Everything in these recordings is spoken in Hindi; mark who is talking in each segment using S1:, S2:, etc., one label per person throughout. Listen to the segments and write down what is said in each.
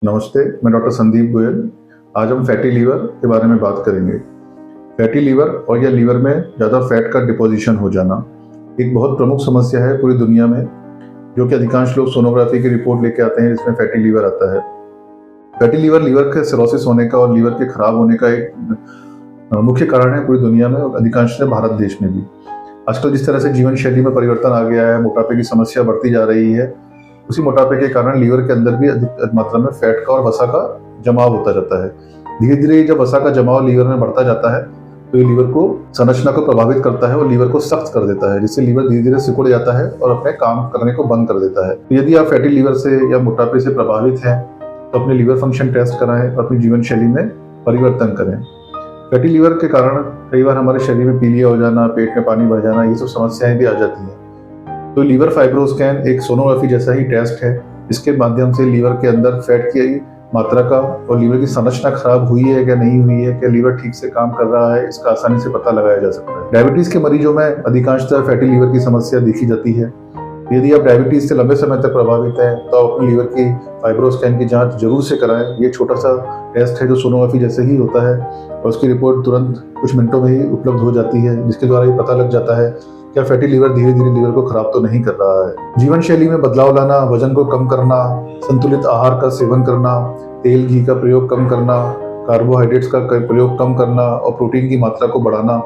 S1: नमस्ते, मैं डॉक्टर संदीप गोयल। आज हम फैटी लीवर के बारे में बात करेंगे। फैटी लीवर और या लीवर में ज़्यादा फैट का डिपोजिशन हो जाना एक बहुत प्रमुख समस्या है पूरी दुनिया में, जो कि अधिकांश लोग सोनोग्राफी की रिपोर्ट लेके आते हैं जिसमें फैटी लीवर आता है। फैटी लीवर के सिरोसिस होने का और लीवर के खराब होने का एक मुख्य कारण है पूरी दुनिया में और अधिकांश भारत देश में भी। आजकल जिस तरह से जीवन शैली में परिवर्तन आ गया है, मोटापे की समस्या बढ़ती जा रही है, उसी मोटापे के कारण लीवर के अंदर भी अधिक मात्रा में फैट का और वसा का जमाव होता जाता है। धीरे धीरे जब वसा का जमाव लीवर में बढ़ता जाता है तो ये लीवर को संरचना को प्रभावित करता है और लीवर को सख्त कर देता है, जिससे लीवर धीरे धीरे सिकुड़ जाता है और अपने काम करने को बंद कर देता है। तो यदि आप फैटी लीवर से या मोटापे से प्रभावित हैं तो अपने लीवर फंक्शन टेस्ट कराएं और अपनी जीवन शैली में परिवर्तन करें। फैटी लीवर के कारण कई बार हमारे शरीर में पीलिया हो जाना, पेट में पानी भर जाना, ये सब समस्याएं भी आ जाती हैं। तो लीवर फाइब्रोस्कैन एक सोनोग्राफी जैसा ही टेस्ट है, इसके माध्यम से लीवर के अंदर फैट की मात्रा का और लीवर की संरचना खराब हुई है क्या नहीं हुई है, क्या लीवर ठीक से काम कर रहा है, इसका आसानी से पता लगाया जा सकता है। डायबिटीज के मरीजों में अधिकांशतः फैटी लीवर की समस्या देखी जाती है। यदि आप डायबिटीज से लंबे समय तक प्रभावित हैं तो आप अपनी लीवर की फाइब्रोस्कैन की जांच जरूर से कराएं। ये छोटा सा टेस्ट है जो सोनोग्राफी जैसे ही होता है और उसकी रिपोर्ट तुरंत कुछ मिनटों में ही उपलब्ध हो जाती है, जिसके द्वारा ये पता लग जाता है क्या फैटी लीवर धीरे धीरे लीवर को खराब तो नहीं कर रहा है। जीवन शैली में बदलाव लाना, वजन को कम करना, संतुलित आहार का सेवन करना, तेल घी का प्रयोग कम करना, कार्बोहाइड्रेट्स का प्रयोग कम करना और प्रोटीन की मात्रा को बढ़ाना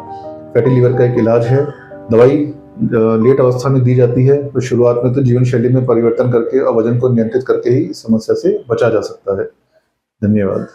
S1: फैटी लीवर का एक इलाज है। दवाई लेट अवस्था में दी जाती है, तो शुरुआत में तो जीवन शैली में परिवर्तन करके और वजन को नियंत्रित करके ही इस समस्या से बचा जा सकता है। धन्यवाद।